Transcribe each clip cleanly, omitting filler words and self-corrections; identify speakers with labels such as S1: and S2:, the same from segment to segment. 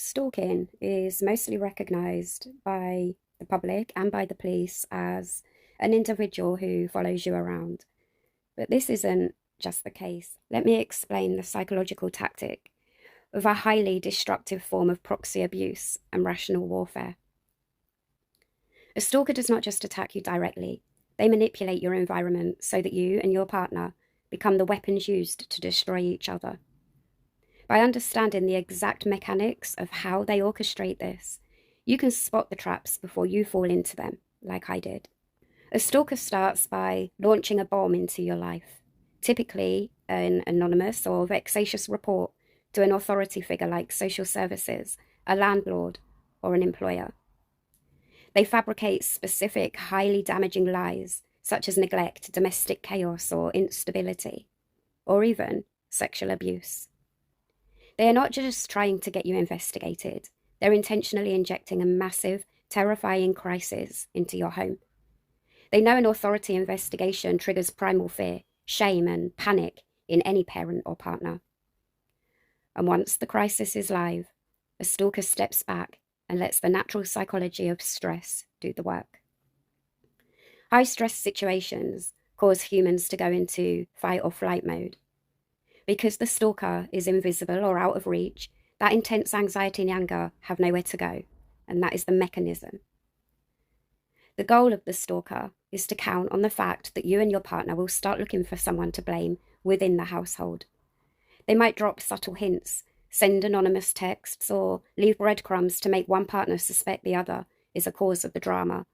S1: Stalking is mostly recognised by the public and by the police as an individual who follows you around. But this isn't just the case. Let me explain the psychological tactic of a highly destructive form of proxy abuse and rational warfare. A stalker does not just attack you directly, they manipulate your environment so that you and your partner become the weapons used to destroy each other. By understanding the exact mechanics of how they orchestrate this, you can spot the traps before you fall into them, like I did. A stalker starts by launching a bomb into your life, typically an anonymous or vexatious report to an authority figure like social services, a landlord, or an employer. They fabricate specific, highly damaging lies, such as neglect, domestic chaos, or instability, or even sexual abuse. They are not just trying to get you investigated, they're intentionally injecting a massive, terrifying crisis into your home. They know an authority investigation triggers primal fear, shame, and panic in any parent or partner. And once the crisis is live, a stalker steps back and lets the natural psychology of stress do the work. High stress situations cause humans to go into fight or flight mode. Because the stalker is invisible or out of reach, that intense anxiety and anger have nowhere to go, and that is the mechanism. The goal of the stalker is to count on the fact that you and your partner will start looking for someone to blame within the household. They might drop subtle hints, send anonymous texts, or leave breadcrumbs to make one partner suspect the other is a cause of the drama,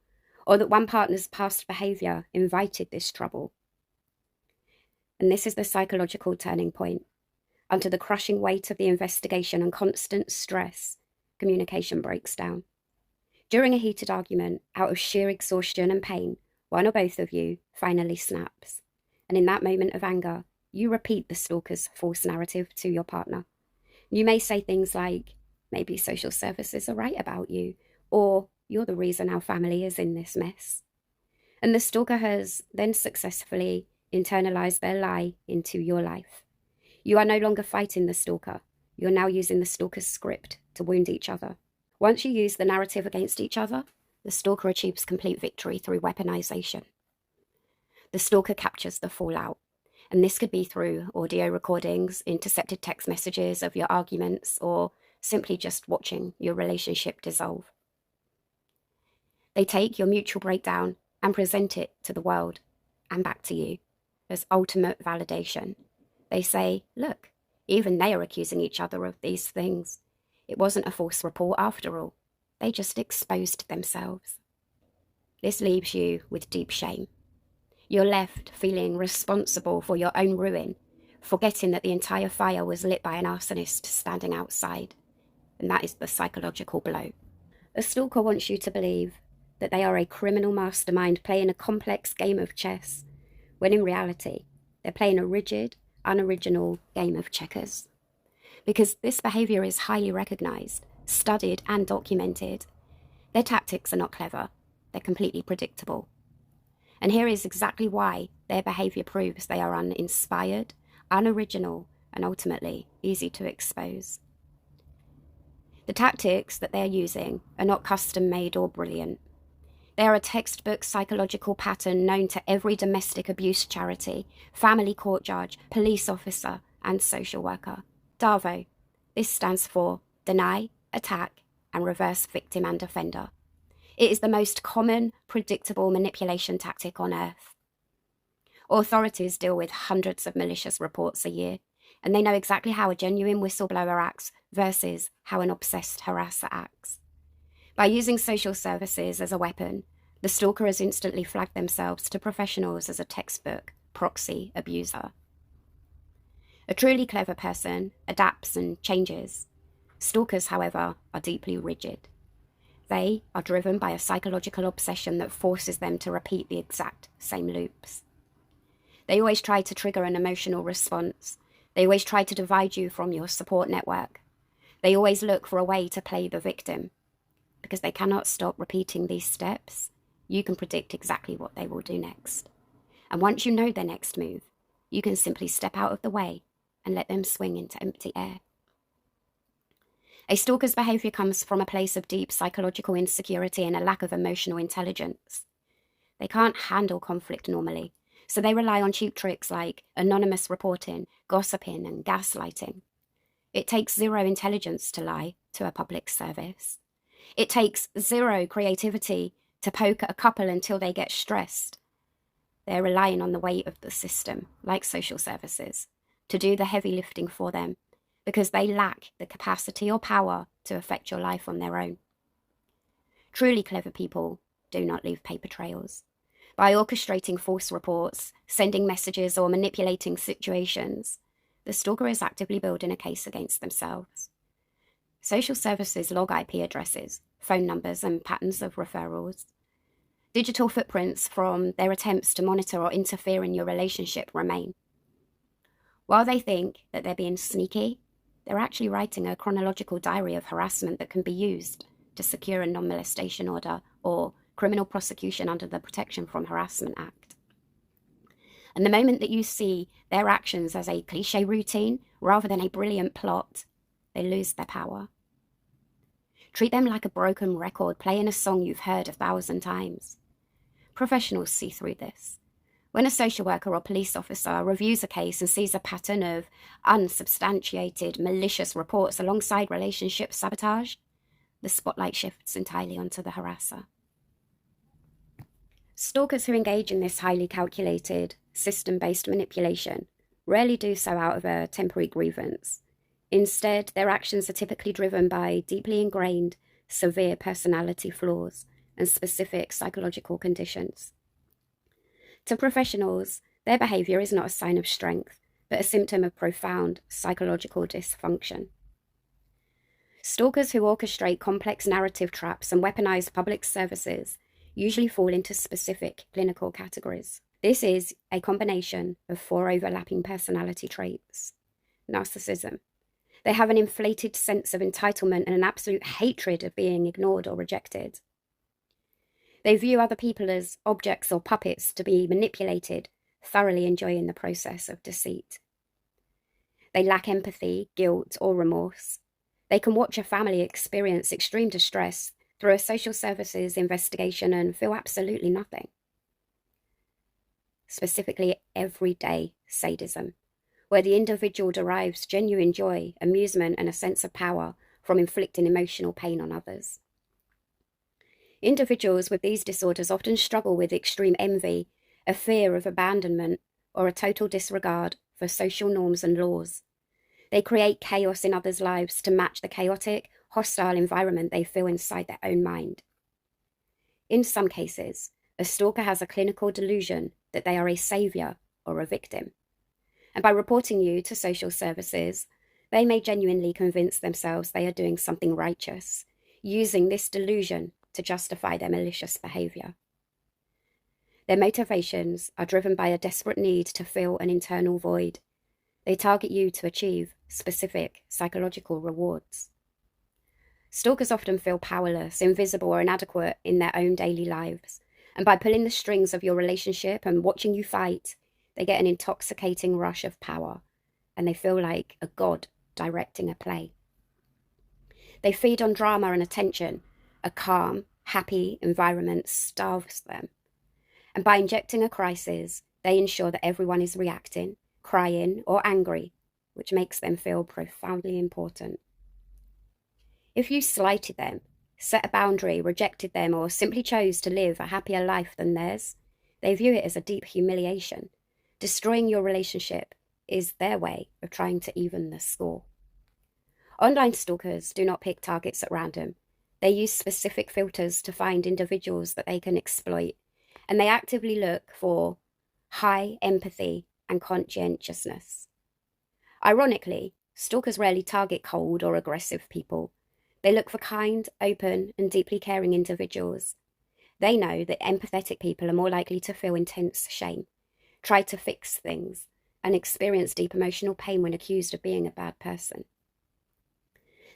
S1: or that one partner's past behaviour invited this trouble. And this is the psychological turning point. Under the crushing weight of the investigation and constant stress, communication breaks down. During a heated argument, out of sheer exhaustion and pain, one or both of you finally snaps. And in that moment of anger, you repeat the stalker's false narrative to your partner. You may say things like, maybe social services are right about you, or you're the reason our family is in this mess. And the stalker has then successfully internalized their lie into your life. You are no longer fighting the stalker. You're now using the stalker's script to wound each other. Once you use the narrative against each other, the stalker achieves complete victory through weaponization. The stalker captures the fallout, and this could be through audio recordings, intercepted text messages of your arguments, or simply just watching your relationship dissolve. They take your mutual breakdown and present it to the world and back to you as ultimate validation. They say, look, even they are accusing each other of these things. It wasn't a false report after all. They just exposed themselves. This leaves you with deep shame. You're left feeling responsible for your own ruin, forgetting that the entire fire was lit by an arsonist standing outside. And that is the psychological blow. A stalker wants you to believe that they are a criminal mastermind playing a complex game of chess, when in reality, they're playing a rigid, unoriginal game of checkers. Because this behaviour is highly recognised, studied and documented. Their tactics are not clever, they're completely predictable. And here is exactly why their behaviour proves they are uninspired, unoriginal, and ultimately easy to expose. The tactics that they're using are not custom-made or brilliant. They are a textbook psychological pattern known to every domestic abuse charity, family court judge, police officer, and social worker. DAVO. This stands for Deny, Attack, and Reverse Victim and Offender. It is the most common, predictable manipulation tactic on earth. Authorities deal with hundreds of malicious reports a year, and they know exactly how a genuine whistleblower acts versus how an obsessed harasser acts. By using social services as a weapon, the stalker has instantly flagged themselves to professionals as a textbook proxy abuser. A truly clever person adapts and changes. Stalkers, however, are deeply rigid. They are driven by a psychological obsession that forces them to repeat the exact same loops. They always try to trigger an emotional response. They always try to divide you from your support network. They always look for a way to play the victim. Because they cannot stop repeating these steps, you can predict exactly what they will do next. And once you know their next move, you can simply step out of the way and let them swing into empty air. A stalker's behavior comes from a place of deep psychological insecurity and a lack of emotional intelligence. They can't handle conflict normally, so they rely on cheap tricks like anonymous reporting, gossiping, and gaslighting. It takes zero intelligence to lie to a public service. It takes zero creativity to poke at a couple until they get stressed. They're relying on the weight of the system, like social services, to do the heavy lifting for them, because they lack the capacity or power to affect your life on their own. Truly clever people do not leave paper trails. By orchestrating false reports, sending messages, or manipulating situations, the stalker is actively building a case against themselves. Social services log IP addresses, phone numbers, and patterns of referrals. Digital footprints from their attempts to monitor or interfere in your relationship remain. While they think that they're being sneaky, they're actually writing a chronological diary of harassment that can be used to secure a non-molestation order or criminal prosecution under the Protection from Harassment Act. And the moment that you see their actions as a cliché routine rather than a brilliant plot, they lose their power. Treat them like a broken record playing a song you've heard 1,000 times. Professionals see through this. When a social worker or police officer reviews a case and sees a pattern of unsubstantiated, malicious reports alongside relationship sabotage, the spotlight shifts entirely onto the harasser. Stalkers who engage in this highly calculated, system-based manipulation rarely do so out of a temporary grievance. Instead, their actions are typically driven by deeply ingrained, severe personality flaws and specific psychological conditions. To professionals, their behavior is not a sign of strength, but a symptom of profound psychological dysfunction. Stalkers who orchestrate complex narrative traps and weaponize public services usually fall into specific clinical categories. This is a combination of 4 overlapping personality traits. Narcissism. They have an inflated sense of entitlement and an absolute hatred of being ignored or rejected. They view other people as objects or puppets to be manipulated, thoroughly enjoying the process of deceit. They lack empathy, guilt, or remorse. They can watch a family experience extreme distress through a social services investigation and feel absolutely nothing. Specifically, everyday sadism, where the individual derives genuine joy, amusement, and a sense of power from inflicting emotional pain on others. Individuals with these disorders often struggle with extreme envy, a fear of abandonment, or a total disregard for social norms and laws. They create chaos in others' lives to match the chaotic, hostile environment they feel inside their own mind. In some cases, a stalker has a clinical delusion that they are a savior or a victim. And by reporting you to social services, they may genuinely convince themselves they are doing something righteous, using this delusion to justify their malicious behavior. Their motivations are driven by a desperate need to fill an internal void. They target you to achieve specific psychological rewards. Stalkers often feel powerless, invisible, or inadequate in their own daily lives, and by pulling the strings of your relationship and watching you fight, they get an intoxicating rush of power, and they feel like a god directing a play. They feed on drama and attention. A calm, happy environment starves them. And by injecting a crisis, they ensure that everyone is reacting, crying, or angry, which makes them feel profoundly important. If you slighted them, set a boundary, rejected them, or simply chose to live a happier life than theirs, they view it as a deep humiliation. Destroying your relationship is their way of trying to even the score. Online stalkers do not pick targets at random. They use specific filters to find individuals that they can exploit, and they actively look for high empathy and conscientiousness. Ironically, stalkers rarely target cold or aggressive people. They look for kind, open, and deeply caring individuals. They know that empathetic people are more likely to feel intense shame, try to fix things, and experience deep emotional pain when accused of being a bad person.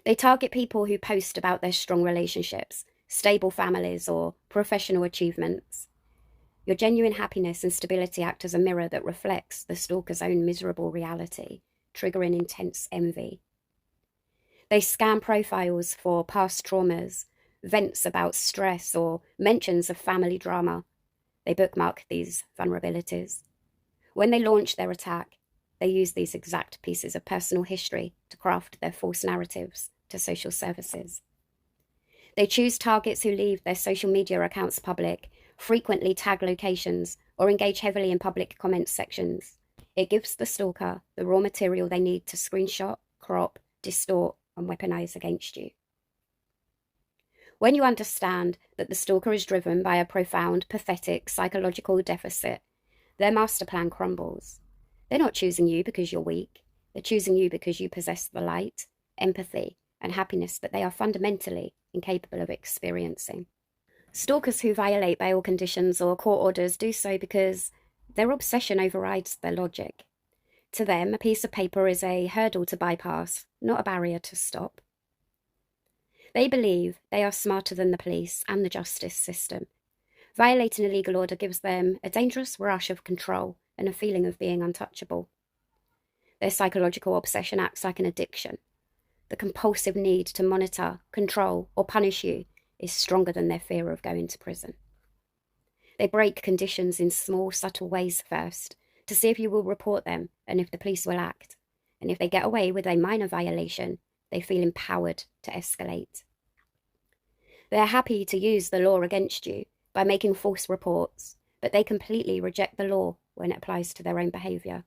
S1: They target people who post about their strong relationships, stable families, or professional achievements. Your genuine happiness and stability act as a mirror that reflects the stalker's own miserable reality, triggering intense envy. They scan profiles for past traumas, vents about stress, or mentions of family drama. They bookmark these vulnerabilities. When they launch their attack, they use these exact pieces of personal history to craft their false narratives to social services. They choose targets who leave their social media accounts public, frequently tag locations, or engage heavily in public comment sections. It gives the stalker the raw material they need to screenshot, crop, distort, and weaponize against you. When you understand that the stalker is driven by a profound, pathetic psychological deficit, their master plan crumbles. They're not choosing you because you're weak. They're choosing you because you possess the light, empathy, and happiness that they are fundamentally incapable of experiencing. Stalkers who violate bail conditions or court orders do so because their obsession overrides their logic. To them, a piece of paper is a hurdle to bypass, not a barrier to stop. They believe they are smarter than the police and the justice system. Violating a legal order gives them a dangerous rush of control and a feeling of being untouchable. Their psychological obsession acts like an addiction. The compulsive need to monitor, control, or punish you is stronger than their fear of going to prison. They break conditions in small, subtle ways first to see if you will report them and if the police will act. And if they get away with a minor violation, they feel empowered to escalate. They are happy to use the law against you by making false reports, but they completely reject the law when it applies to their own behaviour.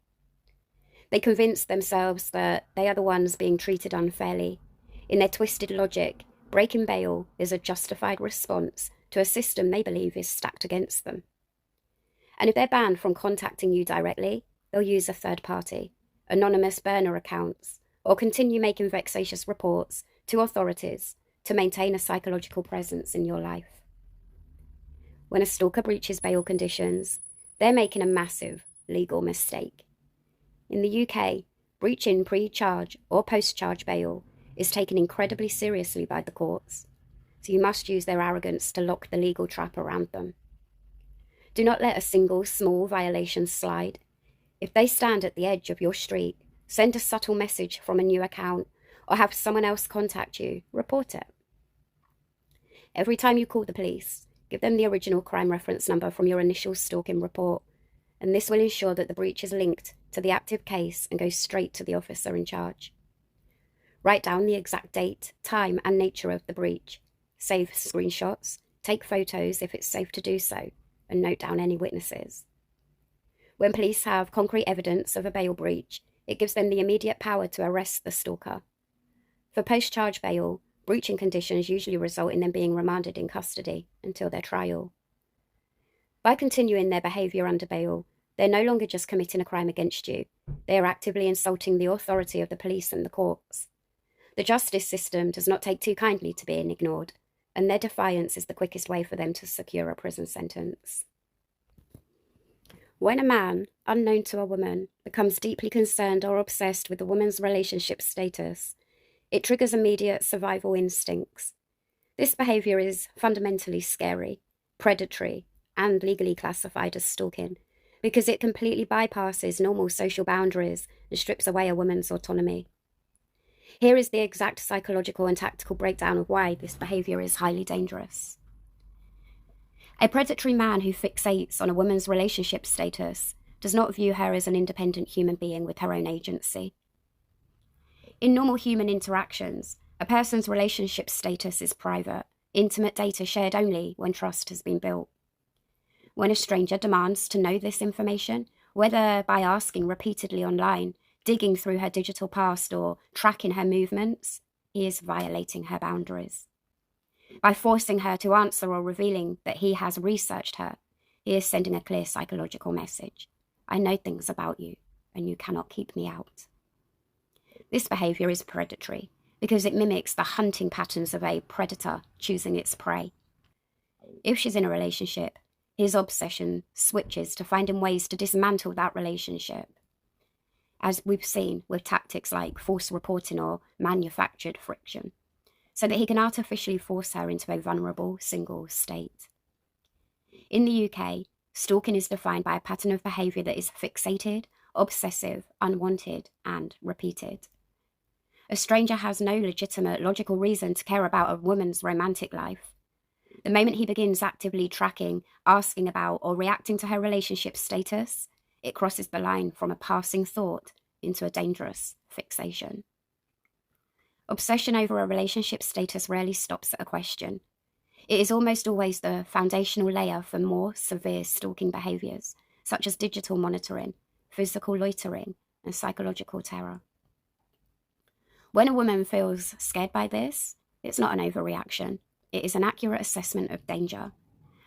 S1: They convince themselves that they are the ones being treated unfairly. In their twisted logic, breaking bail is a justified response to a system they believe is stacked against them. And if they're banned from contacting you directly, they'll use a third party, anonymous burner accounts, or continue making vexatious reports to authorities to maintain a psychological presence in your life. When a stalker breaches bail conditions, they're making a massive legal mistake. In the UK, breaching pre-charge or post-charge bail is taken incredibly seriously by the courts, so you must use their arrogance to lock the legal trap around them. Do not let a single small violation slide. If they stand at the edge of your street, send a subtle message from a new account, or have someone else contact you, report it. Every time you call the police, give them the original crime reference number from your initial stalking report, and this will ensure that the breach is linked to the active case and goes straight to the officer in charge. Write down the exact date, time, and nature of the breach. Save screenshots, take photos if it's safe to do so, and note down any witnesses. When police have concrete evidence of a bail breach, it gives them the immediate power to arrest the stalker. For post-charge bail, breaching conditions usually result in them being remanded in custody until their trial. By continuing their behaviour under bail, they're no longer just committing a crime against you, they are actively insulting the authority of the police and the courts. The justice system does not take too kindly to being ignored, and their defiance is the quickest way for them to secure a prison sentence. When a man, unknown to a woman, becomes deeply concerned or obsessed with the woman's relationship status, it triggers immediate survival instincts. This behaviour is fundamentally scary, predatory, and legally classified as stalking, because it completely bypasses normal social boundaries and strips away a woman's autonomy. Here is the exact psychological and tactical breakdown of why this behaviour is highly dangerous. A predatory man who fixates on a woman's relationship status does not view her as an independent human being with her own agency. In normal human interactions, a person's relationship status is private, intimate data shared only when trust has been built. When a stranger demands to know this information, whether by asking repeatedly online, digging through her digital past, or tracking her movements, he is violating her boundaries. By forcing her to answer or revealing that he has researched her, he is sending a clear psychological message. I know things about you, and you cannot keep me out. This behaviour is predatory because it mimics the hunting patterns of a predator choosing its prey. If she's in a relationship, his obsession switches to finding ways to dismantle that relationship, as we've seen with tactics like false reporting or manufactured friction, so that he can artificially force her into a vulnerable single state. In the UK, stalking is defined by a pattern of behaviour that is fixated, obsessive, unwanted, and repeated. A stranger has no legitimate, logical reason to care about a woman's romantic life. The moment he begins actively tracking, asking about, or reacting to her relationship status, it crosses the line from a passing thought into a dangerous fixation. Obsession over a relationship status rarely stops at a question. It is almost always the foundational layer for more severe stalking behaviours, such as digital monitoring, physical loitering, and psychological terror. When a woman feels scared by this, it's not an overreaction. It is an accurate assessment of danger.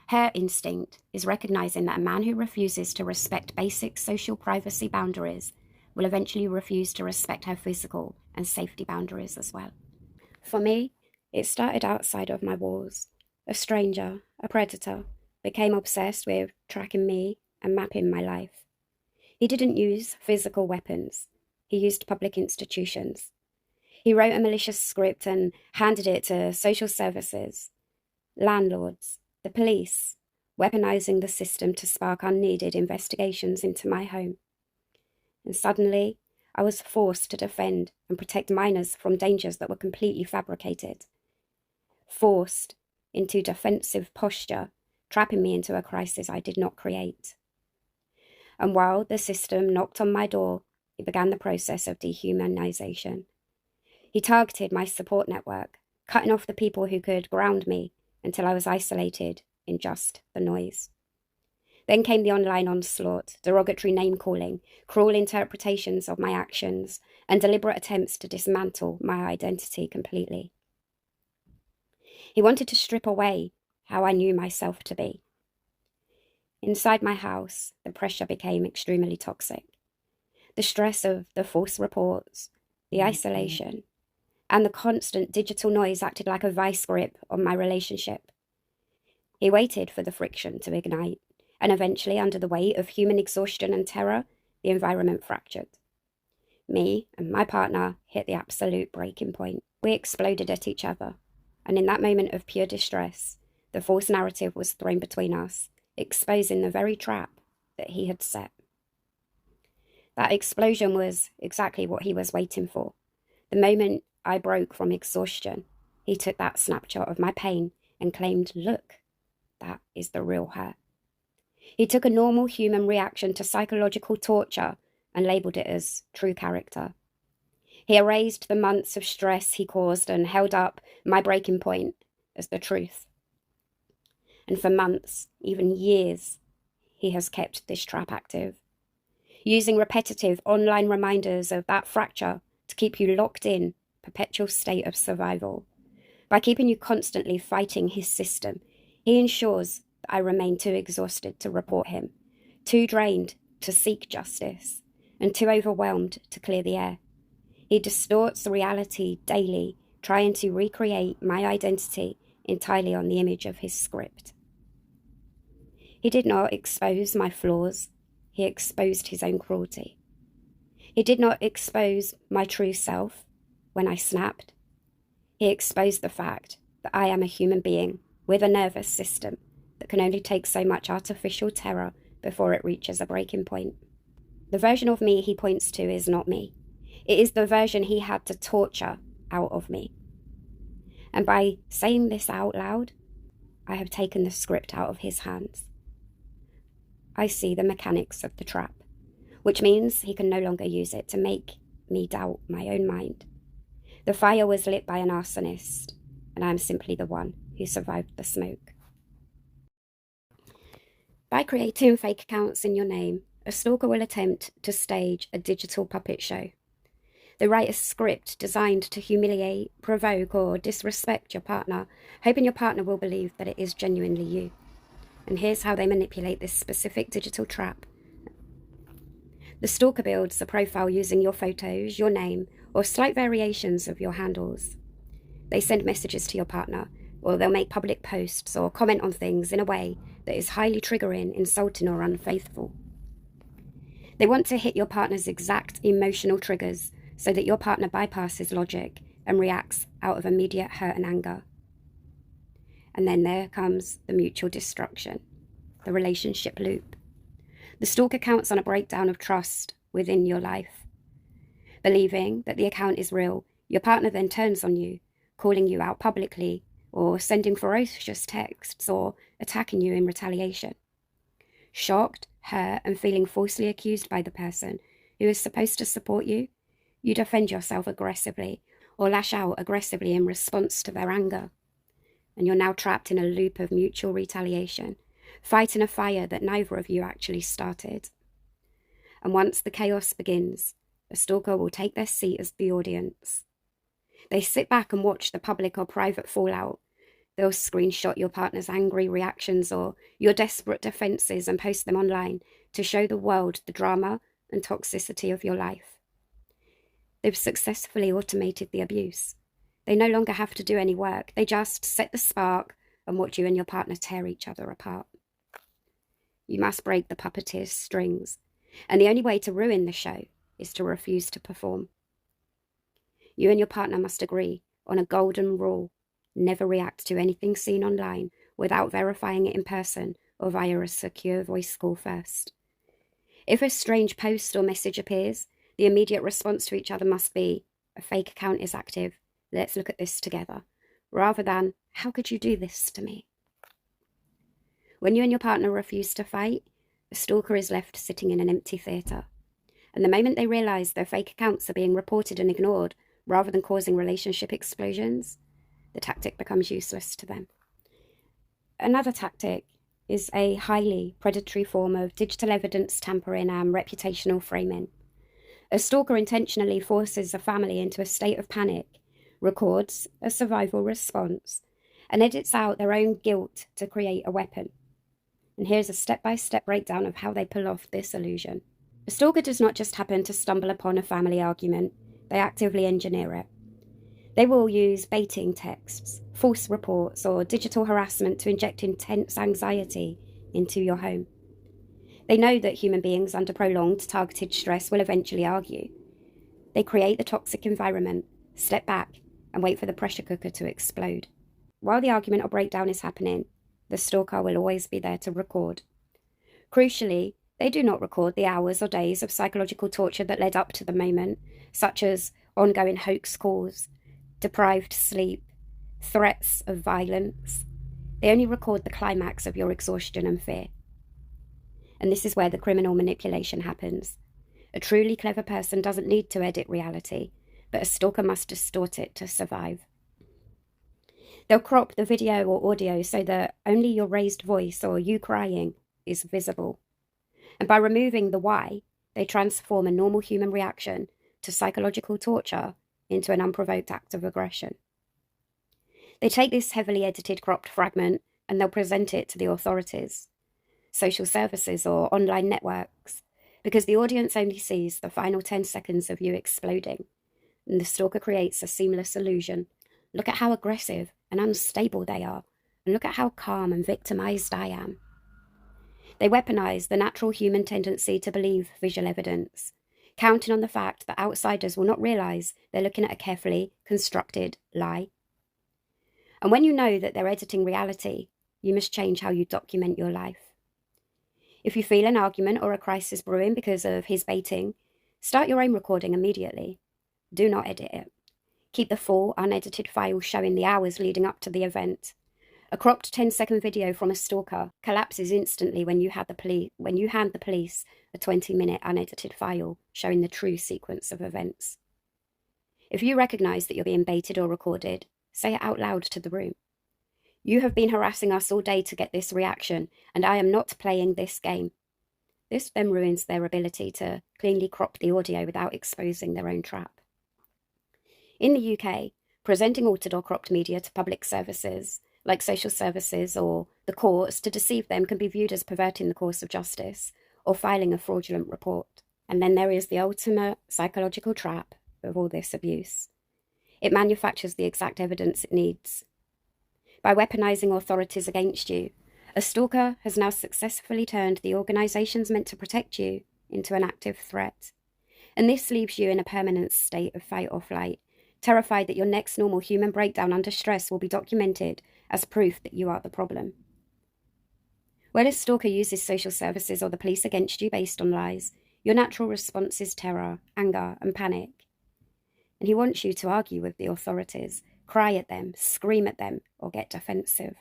S1: Her instinct is recognizing that a man who refuses to respect basic social privacy boundaries will eventually refuse to respect her physical and safety boundaries as well. For me, it started outside of my walls. A stranger, a predator, became obsessed with tracking me and mapping my life. He didn't use physical weapons. He used public institutions. He wrote a malicious script and handed it to social services, landlords, the police, weaponizing the system to spark unneeded investigations into my home. And suddenly, I was forced to defend and protect minors from dangers that were completely fabricated. Forced into defensive posture, trapping me into a crisis I did not create. And while the system knocked on my door, it began the process of dehumanization. He targeted my support network, cutting off the people who could ground me until I was isolated in just the noise. Then came the online onslaught, derogatory name-calling, cruel interpretations of my actions, and deliberate attempts to dismantle my identity completely. He wanted to strip away how I knew myself to be. Inside my house, the pressure became extremely toxic. The stress of the false reports, the isolation, and the constant digital noise acted like a vice grip on my relationship. He waited for the friction to ignite, and eventually, under the weight of human exhaustion and terror, the environment fractured. Me and my partner hit the absolute breaking point. We exploded at each other, and in that moment of pure distress, the false narrative was thrown between us, exposing the very trap that he had set. That explosion was exactly what he was waiting for. The moment I broke from exhaustion, he took that snapshot of my pain and claimed, "Look, that is the real her." He took a normal human reaction to psychological torture and labelled it as true character. He erased the months of stress he caused and held up my breaking point as the truth. And for months, even years, he has kept this trap active, using repetitive online reminders of that fracture to keep you locked in perpetual state of survival. By keeping you constantly fighting his system, he ensures that I remain too exhausted to report him, too drained to seek justice, and too overwhelmed to clear the air. He distorts reality daily, trying to recreate my identity entirely on the image of his script. He did not expose my flaws, he exposed his own cruelty. He did not expose my true self when I snapped. He exposed the fact that I am a human being with a nervous system that can only take so much artificial terror before it reaches a breaking point. The version of me he points to is not me. It is the version he had to torture out of me. And by saying this out loud, I have taken the script out of his hands. I see the mechanics of the trap, which means he can no longer use it to make me doubt my own mind. The fire was lit by an arsonist, and I am simply the one who survived the smoke. By creating fake accounts in your name, a stalker will attempt to stage a digital puppet show. They write a script designed to humiliate, provoke, or disrespect your partner, hoping your partner will believe that it is genuinely you. And here's how they manipulate this specific digital trap. The stalker builds a profile using your photos, your name, or slight variations of your handles. They send messages to your partner, or they'll make public posts or comment on things in a way that is highly triggering, insulting, or unfaithful. They want to hit your partner's exact emotional triggers so that your partner bypasses logic and reacts out of immediate hurt and anger. And then there comes the mutual destruction, the relationship loop. The stalker counts on a breakdown of trust within your life. Believing that the account is real, Your partner then turns on you, calling you out publicly, or sending ferocious texts, or attacking you in retaliation. Shocked, hurt, and feeling falsely accused by the person who is supposed to support you, you defend yourself aggressively or lash out aggressively in response to their anger. And you're now trapped in a loop of mutual retaliation, fighting a fire that neither of you actually started. And once the chaos begins, a stalker will take their seat as the audience. They sit back and watch the public or private fallout. They'll screenshot your partner's angry reactions or your desperate defenses and post them online to show the world the drama and toxicity of your life. They've successfully automated the abuse. They no longer have to do any work. They just set the spark and watch you and your partner tear each other apart. You must break the puppeteer's strings, and the only way to ruin the show is to refuse to perform. You and your partner must agree on a golden rule: never react to anything seen online without verifying it in person or via a secure voice call first. If a strange post or message appears, the immediate response to each other must be, "A fake account is active. Let's look at this together," rather than, "How could you do this to me?" When you and your partner refuse to fight, a stalker is left sitting in an empty theatre. And the moment they realise their fake accounts are being reported and ignored rather than causing relationship explosions, the tactic becomes useless to them. Another tactic is a highly predatory form of digital evidence tampering and reputational framing. A stalker intentionally forces a family into a state of panic, records a survival response, and edits out their own guilt to create a weapon. And here's a step-by-step breakdown of how they pull off this illusion. A stalker does not just happen to stumble upon a family argument, they actively engineer it. They will use baiting texts, false reports, or digital harassment to inject intense anxiety into your home. They know that human beings under prolonged, targeted stress will eventually argue. They create the toxic environment, step back, and wait for the pressure cooker to explode. While the argument or breakdown is happening, the stalker will always be there to record. Crucially, they do not record the hours or days of psychological torture that led up to the moment, such as ongoing hoax calls, deprived sleep, threats of violence. They only record the climax of your exhaustion and fear. And this is where the criminal manipulation happens. A truly clever person doesn't need to edit reality, but a stalker must distort it to survive. They'll crop the video or audio so that only your raised voice or you crying is visible. And by removing the why, they transform a normal human reaction to psychological torture into an unprovoked act of aggression. They take this heavily edited cropped fragment and they'll present it to the authorities, social services or online networks, because the audience only sees the final 10 seconds of you exploding, and the stalker creates a seamless illusion. Look at how aggressive and unstable they are, and look at how calm and victimized I am. They weaponize the natural human tendency to believe visual evidence, counting on the fact that outsiders will not realize they're looking at a carefully constructed lie. And when you know that they're editing reality, you must change how you document your life. If you feel an argument or a crisis brewing because of his baiting, start your own recording immediately. Do not edit it. Keep the full, unedited file showing the hours leading up to the event. A cropped 10-second video from a stalker collapses instantly when you hand the police a 20-minute unedited file showing the true sequence of events. If you recognize that you're being baited or recorded, say it out loud to the room. "You have been harassing us all day to get this reaction, and I am not playing this game." This then ruins their ability to cleanly crop the audio without exposing their own trap. In the UK, presenting altered or cropped media to public services, like social services or the courts, to deceive them can be viewed as perverting the course of justice or filing a fraudulent report. And then there is the ultimate psychological trap of all this abuse. It manufactures the exact evidence it needs. By weaponizing authorities against you, a stalker has now successfully turned the organizations meant to protect you into an active threat. And this leaves you in a permanent state of fight or flight, terrified that your next normal human breakdown under stress will be documented as proof that you are the problem. When a stalker uses social services or the police against you based on lies, your natural response is terror, anger, and panic. and he wants you to argue with the authorities, cry at them, scream at them, or get defensive.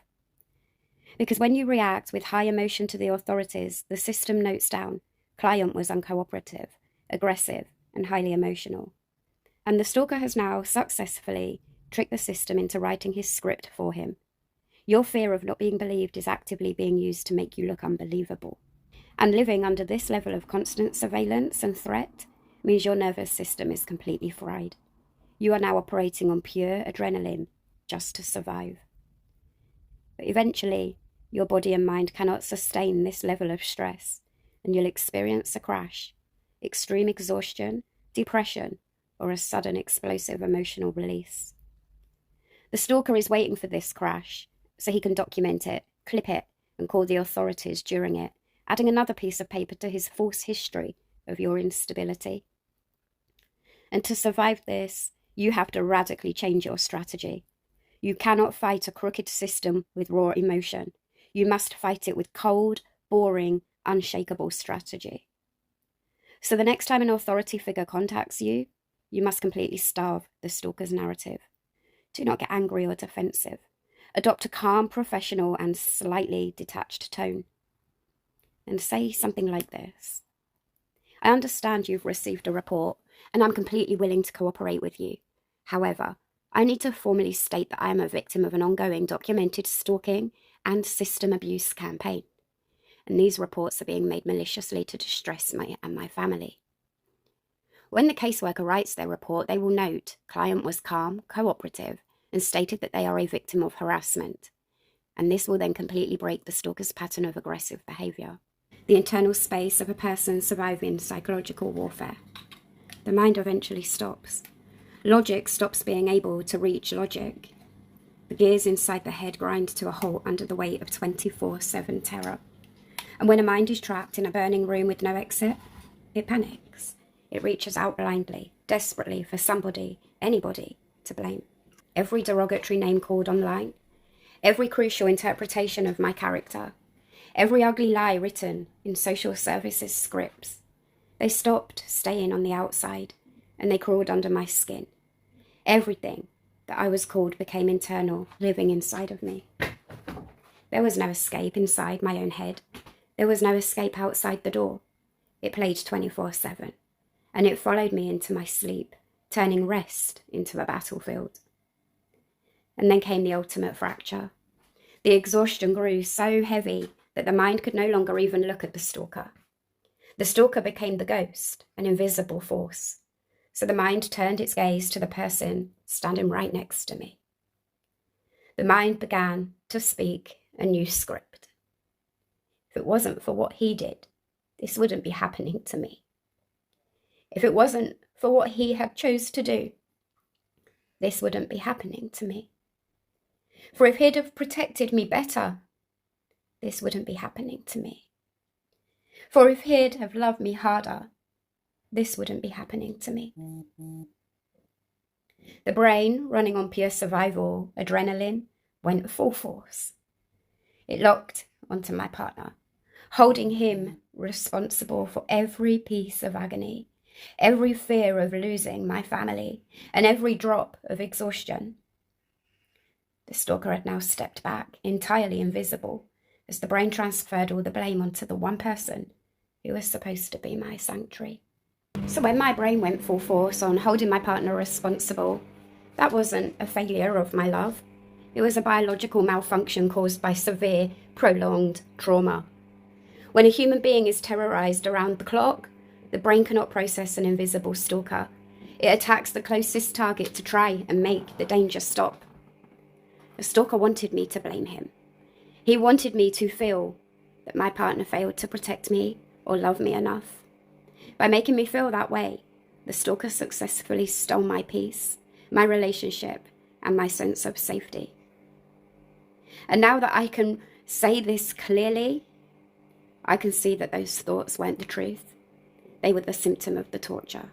S1: Because when you react with high emotion to the authorities, the system notes down client was uncooperative, aggressive, and highly emotional. And the stalker has now successfully tricked the system into writing his script for him. Your fear of not being believed is actively being used to make you look unbelievable. And living under this level of constant surveillance and threat means your nervous system is completely fried. You are now operating on pure adrenaline just to survive. But eventually, your body and mind cannot sustain this level of stress, and you'll experience a crash, extreme exhaustion, depression, or a sudden explosive emotional release. The stalker is waiting for this crash so he can document it, clip it, and call the authorities during it, adding another piece of paper to his false history of your instability. And to survive this, you have to radically change your strategy. You cannot fight a crooked system with raw emotion. You must fight it with cold, boring, unshakable strategy. So the next time an authority figure contacts you, you must completely starve the stalker's narrative. Do not get angry or defensive. Adopt a calm, professional, and slightly detached tone. And say something like this: I understand you've received a report, and I'm completely willing to cooperate with you. However, I need to formally state that I am a victim of an ongoing documented stalking and system abuse campaign, and these reports are being made maliciously to distress me and my family. When the caseworker writes their report, they will note client was calm, cooperative, and stated that they are a victim of harassment, and this will then completely break the stalker's pattern of aggressive behaviour. The internal space of a person surviving psychological warfare. The mind eventually stops. Logic stops being able to reach logic. The gears inside the head grind to a halt under the weight of 24/7 terror. And when a mind is trapped in a burning room with no exit, it panics. It reaches out blindly, desperately for somebody, anybody, to blame. Every derogatory name called online, every crucial interpretation of my character, every ugly lie written in social services scripts. They stopped staying on the outside, and they crawled under my skin. Everything that I was called became internal, living inside of me. There was no escape inside my own head. There was no escape outside the door. It played 24/7, and it followed me into my sleep, turning rest into a battlefield. And then came the ultimate fracture. The exhaustion grew so heavy that the mind could no longer even look at the stalker. The stalker became the ghost, an invisible force. So the mind turned its gaze to the person standing right next to me. The mind began to speak a new script. If it wasn't for what he did, this wouldn't be happening to me. If it wasn't for what he had chose to do, this wouldn't be happening to me. For if he'd have protected me better, this wouldn't be happening to me. For if he'd have loved me harder, this wouldn't be happening to me. The brain, running on pure survival, adrenaline, went full force. It locked onto my partner, holding him responsible for every piece of agony, every fear of losing my family, and every drop of exhaustion. The stalker had now stepped back, entirely invisible, as the brain transferred all the blame onto the one person who was supposed to be my sanctuary. So when my brain went full force on holding my partner responsible, that wasn't a failure of my love. It was a biological malfunction caused by severe, prolonged trauma. When a human being is terrorized around the clock, the brain cannot process an invisible stalker. It attacks the closest target to try and make the danger stop. The stalker wanted me to blame him. He wanted me to feel that my partner failed to protect me or love me enough. By making me feel that way, the stalker successfully stole my peace, my relationship, and my sense of safety. And now that I can say this clearly, I can see that those thoughts weren't the truth. They were the symptom of the torture.